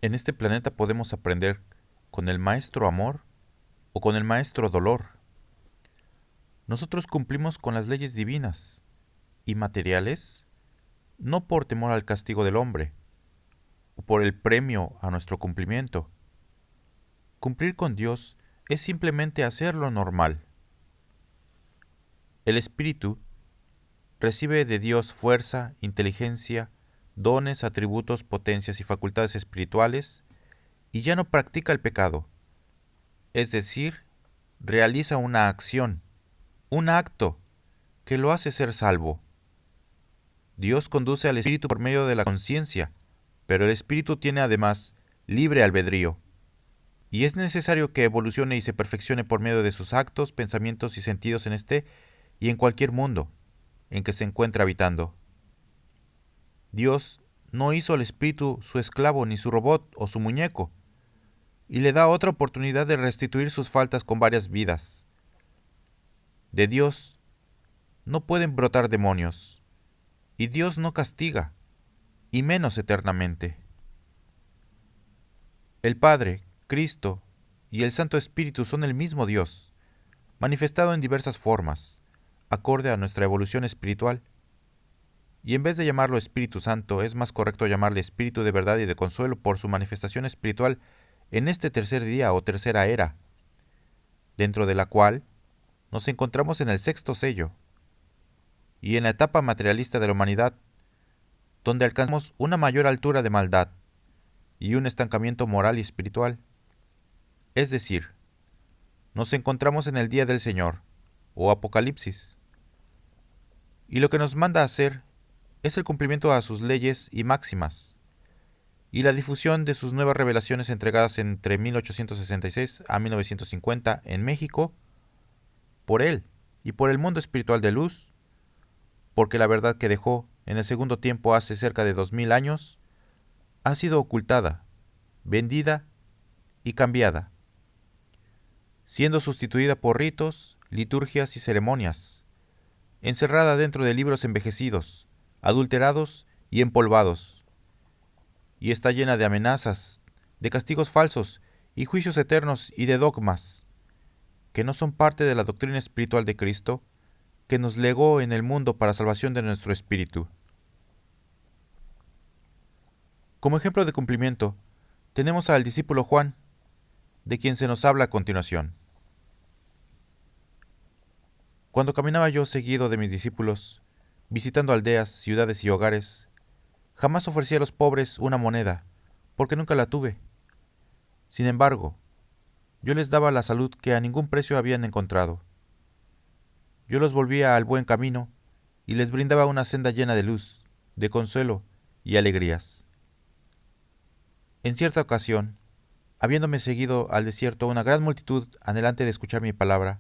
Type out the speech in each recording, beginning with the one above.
En este planeta podemos aprender con el maestro amor o con el maestro dolor. Nosotros cumplimos con las leyes divinas y materiales no por temor al castigo del hombre o por el premio a nuestro cumplimiento. Cumplir con Dios es simplemente hacer lo normal. El espíritu recibe de Dios fuerza, inteligencia, dones, atributos, potencias y facultades espirituales y ya no practica el pecado, es decir, realiza una acción, un acto que lo hace ser salvo. Dios conduce al espíritu por medio de la conciencia, pero el espíritu tiene además libre albedrío, y es necesario que evolucione y se perfeccione por medio de sus actos, pensamientos y sentidos en este y en cualquier mundo en que se encuentre habitando. Dios no hizo al espíritu su esclavo ni su robot o su muñeco, y le da otra oportunidad de restituir sus faltas con varias vidas. De Dios no pueden brotar demonios, y Dios no castiga, y menos eternamente. El Padre, Cristo y el Santo Espíritu son el mismo Dios, manifestado en diversas formas, acorde a nuestra evolución espiritual. Y en vez de llamarlo Espíritu Santo, es más correcto llamarle Espíritu de verdad y de consuelo por su manifestación espiritual en este tercer día o tercera era, dentro de la cual nos encontramos en el sexto sello, y en la etapa materialista de la humanidad, donde alcanzamos una mayor altura de maldad y un estancamiento moral y espiritual. Es decir, nos encontramos en el día del Señor, o Apocalipsis, y lo que nos manda a hacer es el cumplimiento a sus leyes y máximas, y la difusión de sus nuevas revelaciones entregadas entre 1866 a 1950 en México, por él y por el mundo espiritual de luz, porque la verdad que dejó en el segundo tiempo hace cerca de 2000 años, ha sido ocultada, vendida y cambiada, siendo sustituida por ritos, liturgias y ceremonias, encerrada dentro de libros envejecidos, adulterados y empolvados, y está llena de amenazas, de castigos falsos y juicios eternos y de dogmas, que no son parte de la doctrina espiritual de Cristo, que nos legó en el mundo para salvación de nuestro espíritu. Como ejemplo de cumplimiento, tenemos al discípulo Juan, de quien se nos habla a continuación. Cuando caminaba yo seguido de mis discípulos, visitando aldeas, ciudades y hogares, jamás ofrecí a los pobres una moneda, porque nunca la tuve. Sin embargo, yo les daba la salud que a ningún precio habían encontrado. Yo los volvía al buen camino y les brindaba una senda llena de luz, de consuelo y alegrías. En cierta ocasión, habiéndome seguido al desierto una gran multitud anhelante de escuchar mi palabra,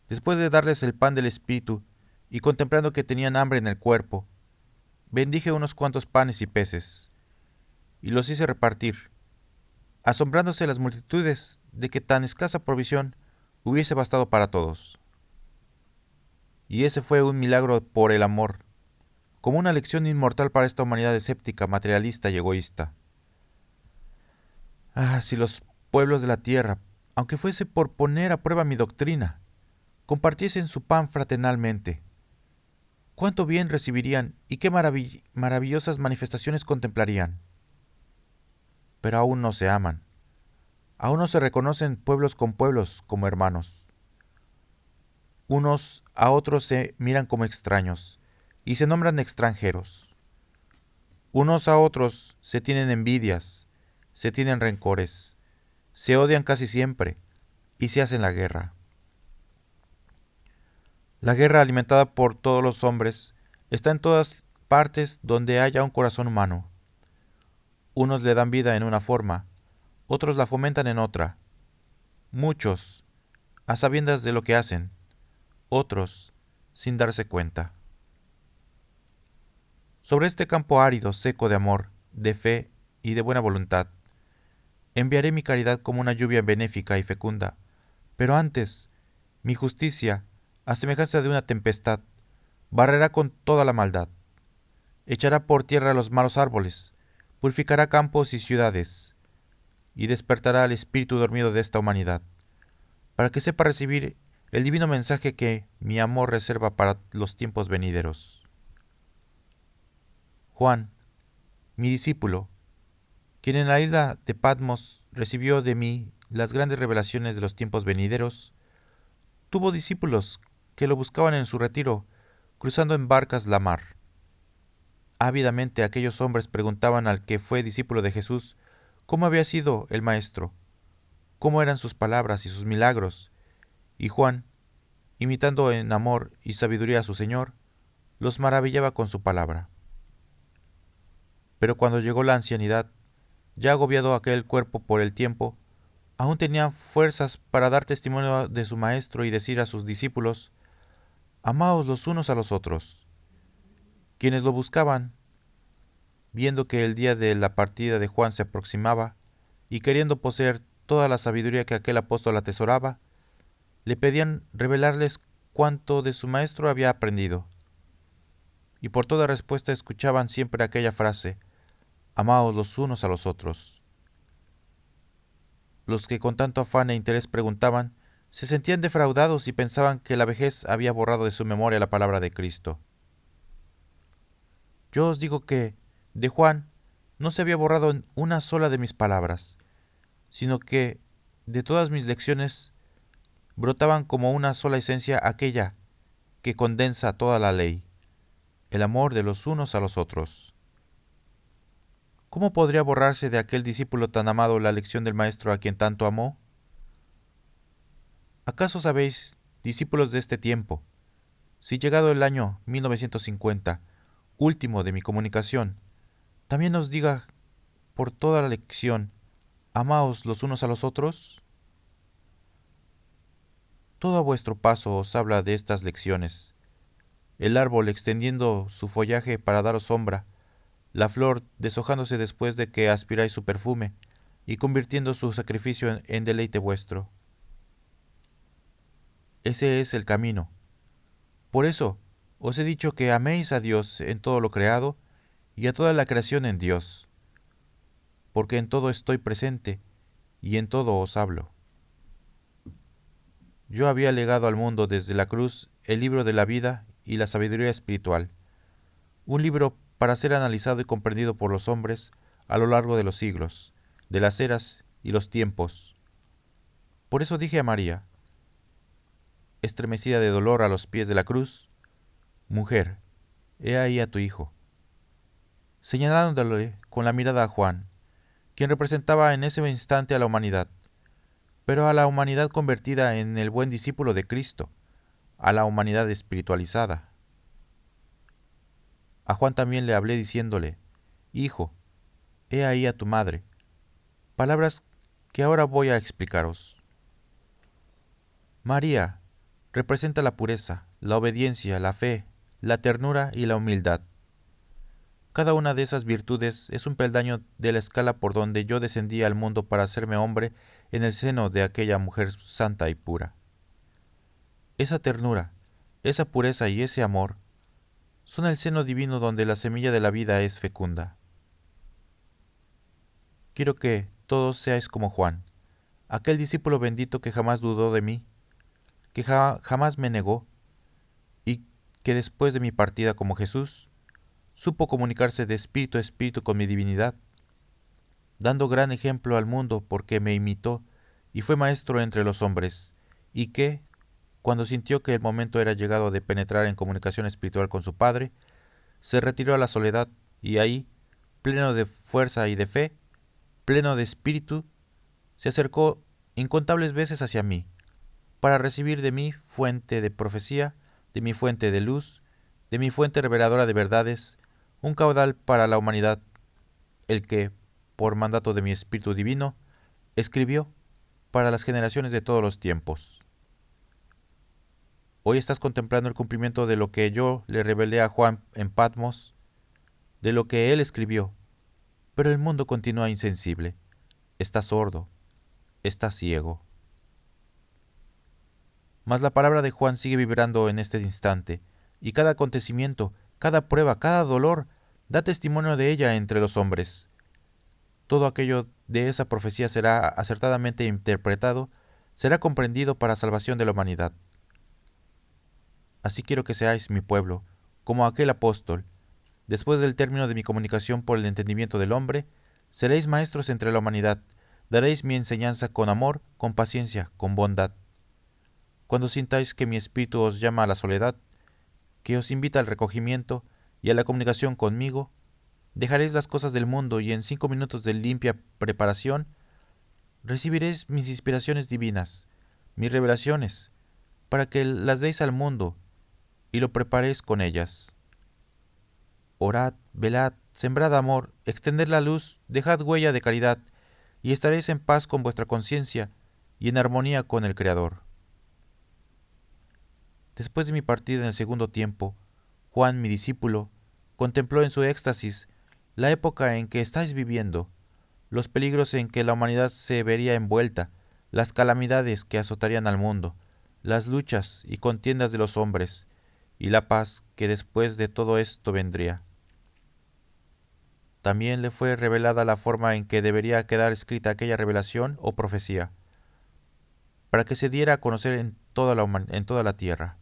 después de darles el pan del Espíritu y contemplando que tenían hambre en el cuerpo, bendije unos cuantos panes y peces, y los hice repartir, asombrándose las multitudes de que tan escasa provisión hubiese bastado para todos. Y ese fue un milagro por el amor, como una lección inmortal para esta humanidad escéptica, materialista y egoísta. Si los pueblos de la tierra, aunque fuese por poner a prueba mi doctrina, compartiesen su pan fraternalmente, cuánto bien recibirían y qué maravillosas manifestaciones contemplarían. Pero aún no se aman, aún no se reconocen pueblos con pueblos como hermanos. Unos a otros se miran como extraños y se nombran extranjeros. Unos a otros se tienen envidias, se tienen rencores, se odian casi siempre y se hacen la guerra. La guerra alimentada por todos los hombres está en todas partes donde haya un corazón humano. Unos le dan vida en una forma, otros la fomentan en otra. Muchos, a sabiendas de lo que hacen, otros, sin darse cuenta. Sobre este campo árido, seco de amor, de fe y de buena voluntad, enviaré mi caridad como una lluvia benéfica y fecunda, pero antes, mi justicia, a semejanza de una tempestad, barrerá con toda la maldad, echará por tierra los malos árboles, purificará campos y ciudades, y despertará al espíritu dormido de esta humanidad, para que sepa recibir el divino mensaje que mi amor reserva para los tiempos venideros. Juan, mi discípulo, quien en la isla de Patmos recibió de mí las grandes revelaciones de los tiempos venideros, tuvo discípulos que lo buscaban en su retiro, cruzando en barcas la mar. Ávidamente aquellos hombres preguntaban al que fue discípulo de Jesús cómo había sido el Maestro, cómo eran sus palabras y sus milagros, y Juan, imitando en amor y sabiduría a su Señor, los maravillaba con su palabra. Pero cuando llegó la ancianidad, ya agobiado aquel cuerpo por el tiempo, aún tenía fuerzas para dar testimonio de su Maestro y decir a sus discípulos: «Amaos los unos a los otros». Quienes lo buscaban, viendo que el día de la partida de Juan se aproximaba, y queriendo poseer toda la sabiduría que aquel apóstol atesoraba, le pedían revelarles cuanto de su Maestro había aprendido. Y por toda respuesta escuchaban siempre aquella frase: «Amaos los unos a los otros». Los que con tanto afán e interés preguntaban, se sentían defraudados y pensaban que la vejez había borrado de su memoria la palabra de Cristo. Yo os digo que, de Juan, no se había borrado en una sola de mis palabras, sino que, de todas mis lecciones, brotaban como una sola esencia aquella que condensa toda la ley, el amor de los unos a los otros. ¿Cómo podría borrarse de aquel discípulo tan amado la lección del Maestro a quien tanto amó? ¿Acaso sabéis, discípulos de este tiempo, si llegado el año 1950, último de mi comunicación, también os diga por toda la lección: «Amaos los unos a los otros»? Todo a vuestro paso os habla de estas lecciones. El árbol extendiendo su follaje para daros sombra, la flor deshojándose después de que aspiráis su perfume, y convirtiendo su sacrificio en deleite vuestro. Ese es el camino. Por eso os he dicho que améis a Dios en todo lo creado y a toda la creación en Dios, porque en todo estoy presente y en todo os hablo. Yo había legado al mundo desde la cruz el libro de la vida y la sabiduría espiritual, un libro para ser analizado y comprendido por los hombres a lo largo de los siglos, de las eras y los tiempos. Por eso dije a María, estremecida de dolor a los pies de la cruz: «Mujer, he ahí a tu hijo», señalándole con la mirada a Juan, quien representaba en ese instante a la humanidad, pero a la humanidad convertida en el buen discípulo de Cristo, a la humanidad espiritualizada. A Juan también le hablé diciéndole: «Hijo, he ahí a tu madre», palabras que ahora voy a explicaros. María representa la pureza, la obediencia, la fe, la ternura y la humildad. Cada una de esas virtudes es un peldaño de la escala por donde yo descendí al mundo para hacerme hombre en el seno de aquella mujer santa y pura. Esa ternura, esa pureza y ese amor son el seno divino donde la semilla de la vida es fecunda. Quiero que todos seáis como Juan, aquel discípulo bendito que jamás dudó de mí, que jamás me negó, y que después de mi partida como Jesús, supo comunicarse de espíritu a espíritu con mi divinidad, dando gran ejemplo al mundo porque me imitó y fue maestro entre los hombres, y que, cuando sintió que el momento era llegado de penetrar en comunicación espiritual con su Padre, se retiró a la soledad y ahí, pleno de fuerza y de fe, pleno de espíritu, se acercó incontables veces hacia mí, para recibir de mi fuente de profecía, de mi fuente de luz, de mi fuente reveladora de verdades, un caudal para la humanidad, el que, por mandato de mi Espíritu Divino, escribió para las generaciones de todos los tiempos. Hoy estás contemplando el cumplimiento de lo que yo le revelé a Juan en Patmos, de lo que él escribió, pero el mundo continúa insensible, está sordo, está ciego. Mas la palabra de Juan sigue vibrando en este instante, y cada acontecimiento, cada prueba, cada dolor, da testimonio de ella entre los hombres. todo aquello de esa profecía será acertadamente interpretado, será comprendido para salvación de la humanidad. Así quiero que seáis mi pueblo, como aquel apóstol. Después del término de mi comunicación por el entendimiento del hombre, seréis maestros entre la humanidad, daréis mi enseñanza con amor, con paciencia, con bondad. Cuando sintáis que mi espíritu os llama a la soledad, que os invita al recogimiento y a la comunicación conmigo, dejaréis las cosas del mundo y en 5 minutos de limpia preparación recibiréis mis inspiraciones divinas, mis revelaciones, para que las deis al mundo y lo preparéis con ellas. Orad, velad, sembrad amor, extended la luz, dejad huella de caridad, y estaréis en paz con vuestra conciencia y en armonía con el Creador. Después de mi partida en el segundo tiempo, Juan, mi discípulo, contempló en su éxtasis la época en que estáis viviendo, los peligros en que la humanidad se vería envuelta, las calamidades que azotarían al mundo, las luchas y contiendas de los hombres, y la paz que después de todo esto vendría. También le fue revelada la forma en que debería quedar escrita aquella revelación o profecía, para que se diera a conocer en toda la tierra.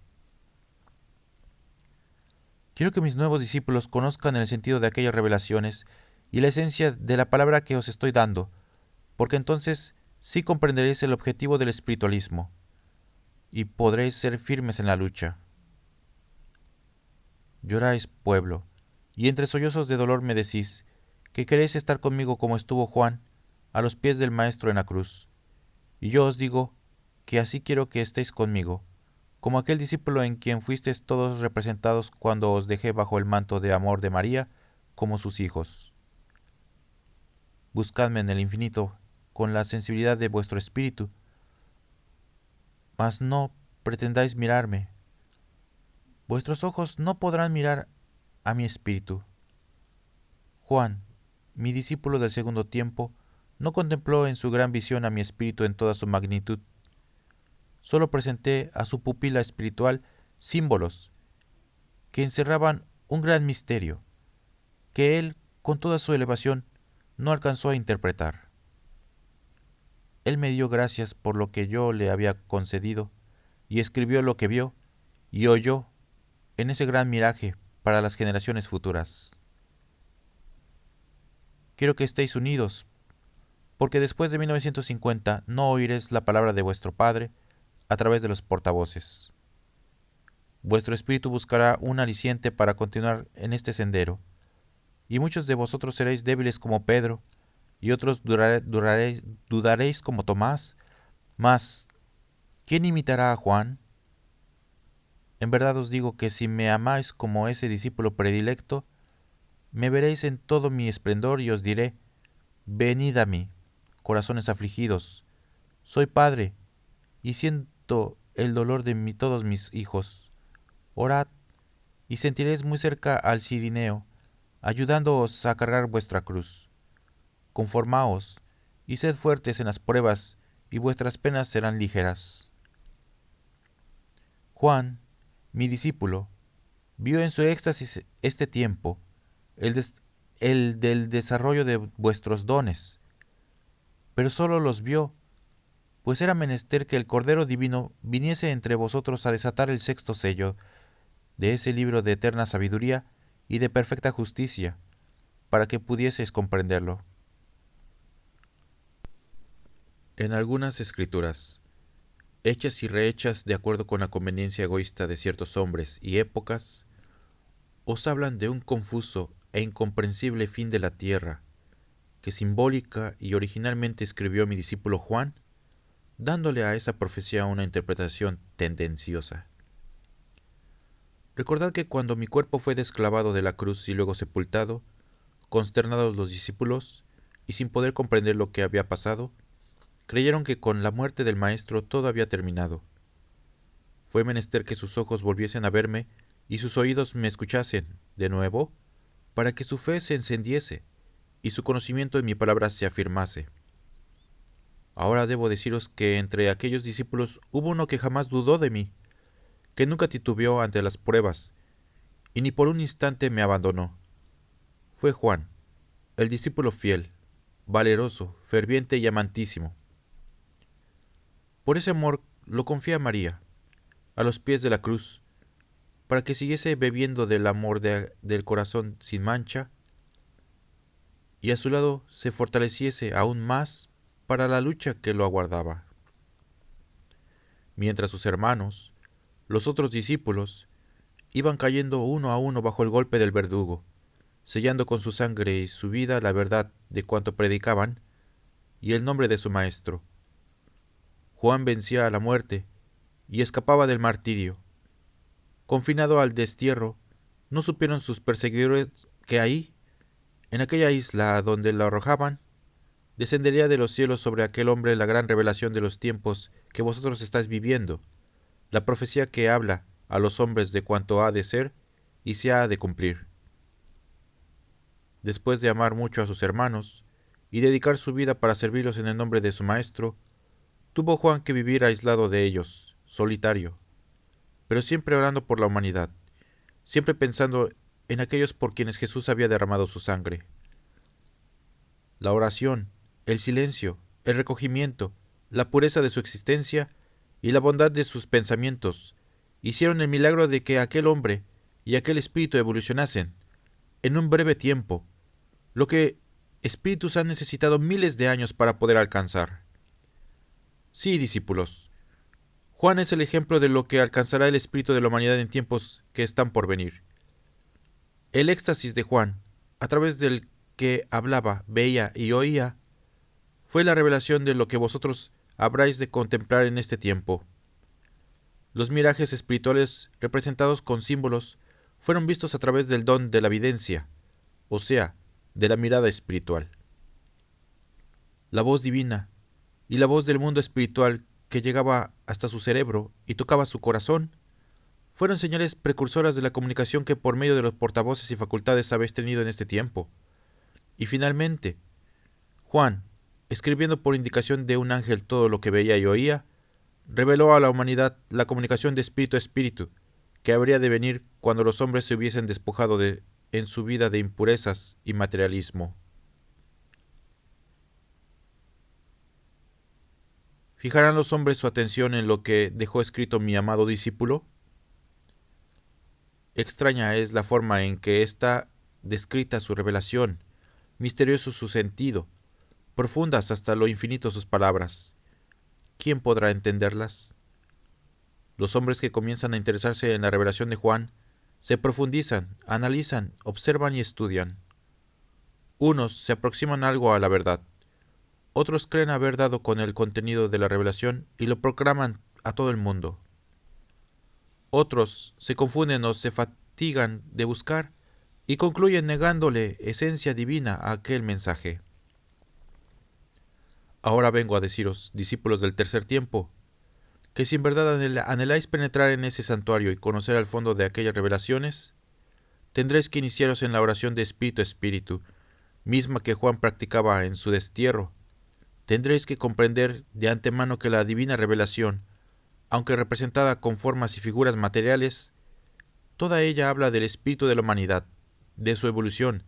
Quiero que mis nuevos discípulos conozcan el sentido de aquellas revelaciones y la esencia de la palabra que os estoy dando, porque entonces sí comprenderéis el objetivo del espiritualismo y podréis ser firmes en la lucha. Lloráis, pueblo, y entre sollozos de dolor me decís que queréis estar conmigo como estuvo Juan, a los pies del Maestro en la cruz. Y yo os digo que así quiero que estéis conmigo, como aquel discípulo en quien fuisteis todos representados cuando os dejé bajo el manto de amor de María, como sus hijos. Buscadme en el infinito con la sensibilidad de vuestro espíritu, mas no pretendáis mirarme. Vuestros ojos no podrán mirar a mi espíritu. Juan, mi discípulo del segundo tiempo, no contempló en su gran visión a mi espíritu en toda su magnitud. Solo presenté a su pupila espiritual símbolos que encerraban un gran misterio, que él, con toda su elevación, no alcanzó a interpretar. Él me dio gracias por lo que yo le había concedido, y escribió lo que vio y oyó en ese gran miraje para las generaciones futuras. Quiero que estéis unidos, porque después de 1950 no oiréis la palabra de vuestro Padre a través de los portavoces. Vuestro espíritu buscará un aliciente para continuar en este sendero, y muchos de vosotros seréis débiles como Pedro, y otros dudaréis como Tomás. Mas, ¿quién imitará a Juan? En verdad os digo que si me amáis como ese discípulo predilecto, me veréis en todo mi esplendor y os diré, venid a mí, corazones afligidos, soy padre, y siento el dolor de todos mis hijos. Orad, y sentiréis muy cerca al Cirineo, ayudándoos a cargar vuestra cruz. Conformaos, y sed fuertes en las pruebas, y vuestras penas serán ligeras. Juan, mi discípulo, vio en su éxtasis este tiempo, el del desarrollo de vuestros dones, pero solo los vio, pues era menester que el Cordero Divino viniese entre vosotros a desatar el sexto sello de ese libro de eterna sabiduría y de perfecta justicia, para que pudieseis comprenderlo. En algunas escrituras, hechas y rehechas de acuerdo con la conveniencia egoísta de ciertos hombres y épocas, os hablan de un confuso e incomprensible fin de la tierra, que simbólica y originalmente escribió mi discípulo Juan, dándole a esa profecía una interpretación tendenciosa. Recordad que cuando mi cuerpo fue desclavado de la cruz y luego sepultado, consternados los discípulos, y sin poder comprender lo que había pasado, creyeron que con la muerte del Maestro todo había terminado. Fue menester que sus ojos volviesen a verme y sus oídos me escuchasen de nuevo, para que su fe se encendiese y su conocimiento en mi palabra se afirmase. Ahora debo deciros que entre aquellos discípulos hubo uno que jamás dudó de mí, que nunca titubeó ante las pruebas, y ni por un instante me abandonó. Fue Juan, el discípulo fiel, valeroso, ferviente y amantísimo. Por ese amor lo confía a María, a los pies de la cruz, para que siguiese bebiendo del amor del corazón sin mancha, y a su lado se fortaleciese aún más para la lucha que lo aguardaba. Mientras sus hermanos, los otros discípulos, iban cayendo uno a uno bajo el golpe del verdugo, sellando con su sangre y su vida la verdad de cuanto predicaban y el nombre de su Maestro. Juan vencía a la muerte y escapaba del martirio. Confinado al destierro, no supieron sus perseguidores que ahí, en aquella isla a donde lo arrojaban, descendería de los cielos sobre aquel hombre la gran revelación de los tiempos que vosotros estáis viviendo, la profecía que habla a los hombres de cuanto ha de ser y se ha de cumplir. Después de amar mucho a sus hermanos y dedicar su vida para servirlos en el nombre de su Maestro, tuvo Juan que vivir aislado de ellos, solitario, pero siempre orando por la humanidad, siempre pensando en aquellos por quienes Jesús había derramado su sangre. La oración, el silencio, el recogimiento, la pureza de su existencia y la bondad de sus pensamientos hicieron el milagro de que aquel hombre y aquel espíritu evolucionasen, en un breve tiempo, lo que espíritus han necesitado miles de años para poder alcanzar. Sí, discípulos, Juan es el ejemplo de lo que alcanzará el espíritu de la humanidad en tiempos que están por venir. El éxtasis de Juan, a través del que hablaba, veía y oía, fue la revelación de lo que vosotros habráis de contemplar en este tiempo. Los mirajes espirituales representados con símbolos fueron vistos a través del don de la videncia, o sea, de la mirada espiritual. La voz divina y la voz del mundo espiritual que llegaba hasta su cerebro y tocaba su corazón fueron señales precursoras de la comunicación que por medio de los portavoces y facultades habéis tenido en este tiempo. Y finalmente, Juan, escribiendo por indicación de un ángel todo lo que veía y oía, reveló a la humanidad la comunicación de espíritu a espíritu, que habría de venir cuando los hombres se hubiesen despojado en su vida de impurezas y materialismo. ¿Fijarán los hombres su atención en lo que dejó escrito mi amado discípulo? Extraña es la forma en que está descrita su revelación, misterioso su sentido, profundas hasta lo infinito sus palabras. ¿Quién podrá entenderlas? Los hombres que comienzan a interesarse en la revelación de Juan se profundizan, analizan, observan y estudian. Unos se aproximan algo a la verdad, otros creen haber dado con el contenido de la revelación y lo proclaman a todo el mundo. Otros se confunden o se fatigan de buscar y concluyen negándole esencia divina a aquel mensaje. Ahora vengo a deciros, discípulos del tercer tiempo, que si en verdad anheláis penetrar en ese santuario y conocer al fondo de aquellas revelaciones, tendréis que iniciaros en la oración de espíritu a espíritu, misma que Juan practicaba en su destierro. Tendréis que comprender de antemano que la divina revelación, aunque representada con formas y figuras materiales, toda ella habla del espíritu de la humanidad, de su evolución,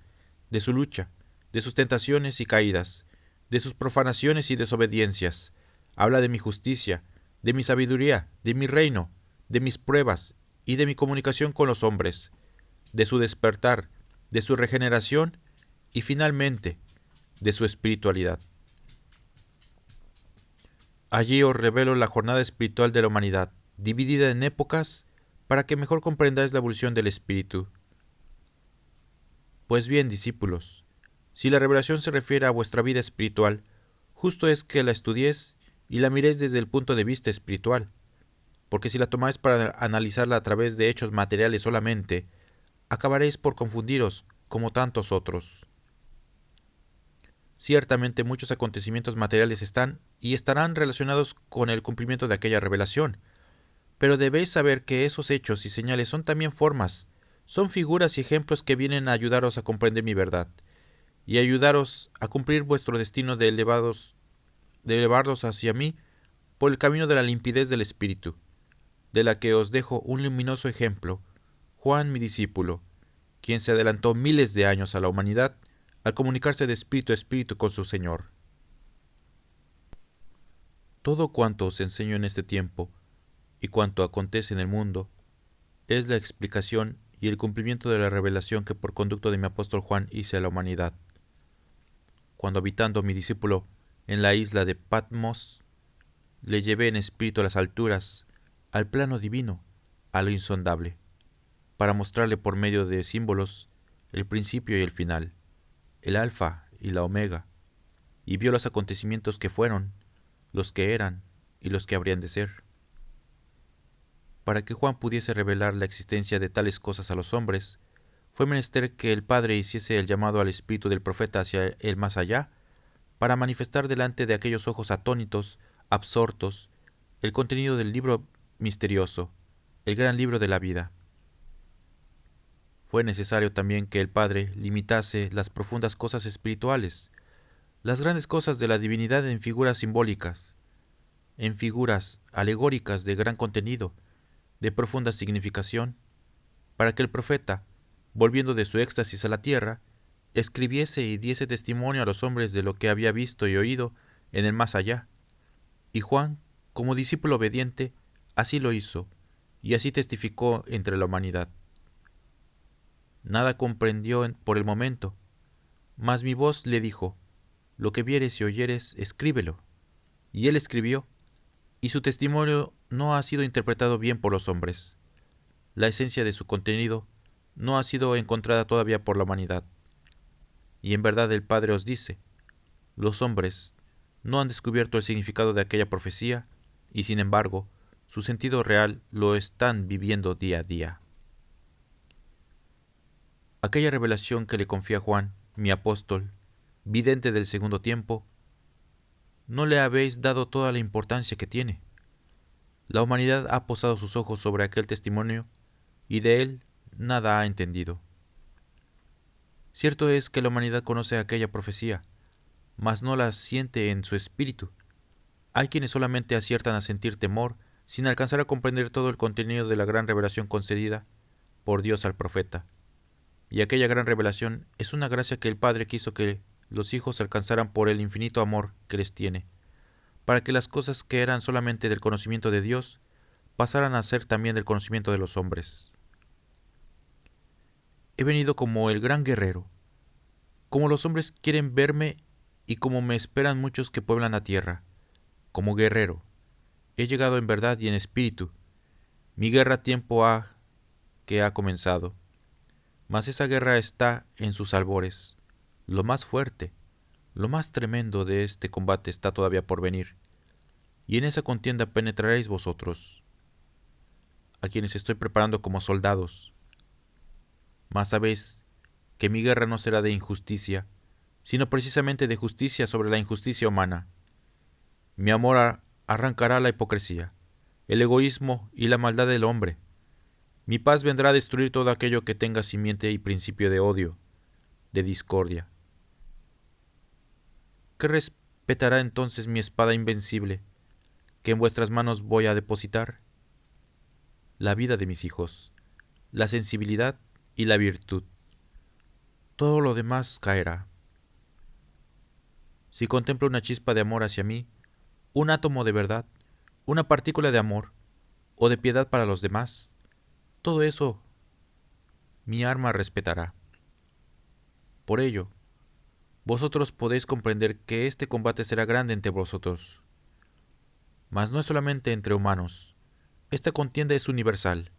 de su lucha, de sus tentaciones y caídas, de sus profanaciones y desobediencias. Habla de mi justicia, de mi sabiduría, de mi reino, de mis pruebas y de mi comunicación con los hombres, de su despertar, de su regeneración y finalmente de su espiritualidad. Allí os revelo la jornada espiritual de la humanidad, dividida en épocas, para que mejor comprendáis la evolución del espíritu. Pues bien, discípulos, si la revelación se refiere a vuestra vida espiritual, justo es que la estudiéis y la miréis desde el punto de vista espiritual, porque si la tomáis para analizarla a través de hechos materiales solamente, acabaréis por confundiros como tantos otros. Ciertamente muchos acontecimientos materiales están y estarán relacionados con el cumplimiento de aquella revelación, pero debéis saber que esos hechos y señales son también formas, son figuras y ejemplos que vienen a ayudaros a comprender mi verdad, y ayudaros a cumplir vuestro destino de elevarlos hacia mí por el camino de la limpidez del espíritu, de la que os dejo un luminoso ejemplo, Juan mi discípulo, quien se adelantó miles de años a la humanidad al comunicarse de espíritu a espíritu con su Señor. Todo cuanto os enseño en este tiempo y cuanto acontece en el mundo es la explicación y el cumplimiento de la revelación que por conducto de mi apóstol Juan hice a la humanidad, cuando habitando mi discípulo en la isla de Patmos, le llevé en espíritu a las alturas, al plano divino, a lo insondable, para mostrarle por medio de símbolos el principio y el final, el alfa y la omega, y vio los acontecimientos que fueron, los que eran y los que habrían de ser. Para que Juan pudiese revelar la existencia de tales cosas a los hombres, fue menester que el Padre hiciese el llamado al espíritu del profeta hacia el más allá, para manifestar delante de aquellos ojos atónitos, absortos, el contenido del libro misterioso, el gran libro de la vida. Fue necesario también que el Padre limitase las profundas cosas espirituales, las grandes cosas de la divinidad en figuras simbólicas, en figuras alegóricas de gran contenido, de profunda significación, para que el profeta, volviendo de su éxtasis a la tierra, escribiese y diese testimonio a los hombres de lo que había visto y oído en el más allá. Y Juan, como discípulo obediente, así lo hizo, y así testificó entre la humanidad. Nada comprendió por el momento, mas mi voz le dijo, lo que vieres y oyeres, escríbelo. Y él escribió, y su testimonio no ha sido interpretado bien por los hombres. La esencia de su contenido no ha sido encontrada todavía por la humanidad. Y en verdad el Padre os dice, los hombres no han descubierto el significado de aquella profecía, y sin embargo, su sentido real lo están viviendo día a día. Aquella revelación que le confía Juan, mi apóstol, vidente del segundo tiempo, no le habéis dado toda la importancia que tiene. La humanidad ha posado sus ojos sobre aquel testimonio, y de él nada ha entendido. Cierto es que la humanidad conoce aquella profecía, mas no la siente en su espíritu. Hay quienes solamente aciertan a sentir temor sin alcanzar a comprender todo el contenido de la gran revelación concedida por Dios al profeta. Y aquella gran revelación es una gracia que el Padre quiso que los hijos alcanzaran por el infinito amor que les tiene, para que las cosas que eran solamente del conocimiento de Dios pasaran a ser también del conocimiento de los hombres. He venido como el gran guerrero, como los hombres quieren verme y como me esperan muchos que pueblan la tierra, como guerrero. He llegado en verdad y en espíritu. Mi guerra tiempo ha que ha comenzado. Mas esa guerra está en sus albores. Lo más fuerte, lo más tremendo de este combate está todavía por venir. Y en esa contienda penetraréis vosotros, a quienes estoy preparando como soldados. Mas sabéis que mi guerra no será de injusticia, sino precisamente de justicia sobre la injusticia humana. Mi amor arrancará la hipocresía, el egoísmo y la maldad del hombre. Mi paz vendrá a destruir todo aquello que tenga simiente y principio de odio, de discordia. ¿Qué respetará entonces mi espada invencible, que en vuestras manos voy a depositar? La vida de mis hijos, la sensibilidad y la virtud. Todo lo demás caerá. Si contemplo una chispa de amor hacia mí, un átomo de verdad, una partícula de amor o de piedad para los demás, todo eso mi arma respetará. Por ello, vosotros podéis comprender que este combate será grande entre vosotros. Mas no es solamente entre humanos. Esta contienda es universal.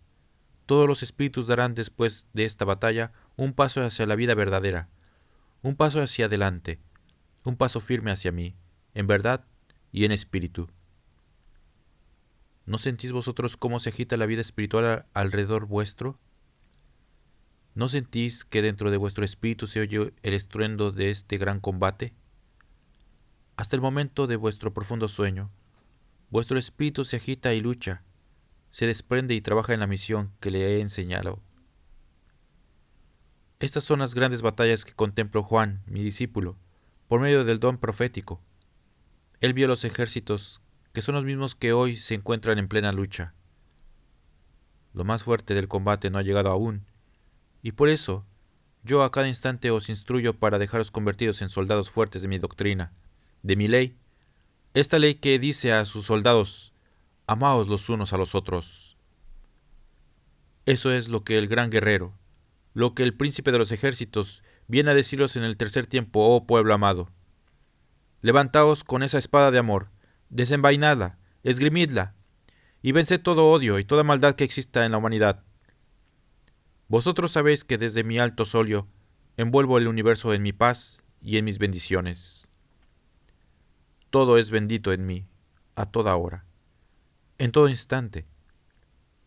Todos los espíritus darán después de esta batalla un paso hacia la vida verdadera, un paso hacia adelante, un paso firme hacia mí, en verdad y en espíritu. ¿No sentís vosotros cómo se agita la vida espiritual alrededor vuestro? ¿No sentís que dentro de vuestro espíritu se oye el estruendo de este gran combate? Hasta el momento de vuestro profundo sueño, vuestro espíritu se agita y lucha, se desprende y trabaja en la misión que le he enseñado. Estas son las grandes batallas que contempló Juan, mi discípulo, por medio del don profético. Él vio los ejércitos, que son los mismos que hoy se encuentran en plena lucha. Lo más fuerte del combate no ha llegado aún, y por eso Yo a cada instante os instruyo para dejaros convertidos en soldados fuertes de mi doctrina, de mi ley, esta ley que dice a sus soldados, amaos los unos a los otros. Eso es lo que el gran guerrero, lo que el príncipe de los ejércitos viene a deciros en el tercer tiempo, oh pueblo amado. Levantaos con esa espada de amor, desenvainadla, esgrimidla, y venced todo odio y toda maldad que exista en la humanidad. Vosotros sabéis que desde mi alto solio envuelvo el universo en mi paz y en mis bendiciones. Todo es bendito en mí, a toda hora, en todo instante.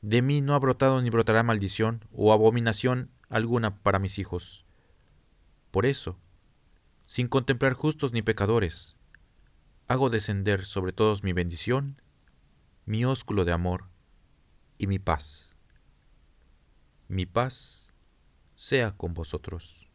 De mí no ha brotado ni brotará maldición o abominación alguna para mis hijos. Por eso, sin contemplar justos ni pecadores, hago descender sobre todos mi bendición, mi ósculo de amor y mi paz. Mi paz sea con vosotros.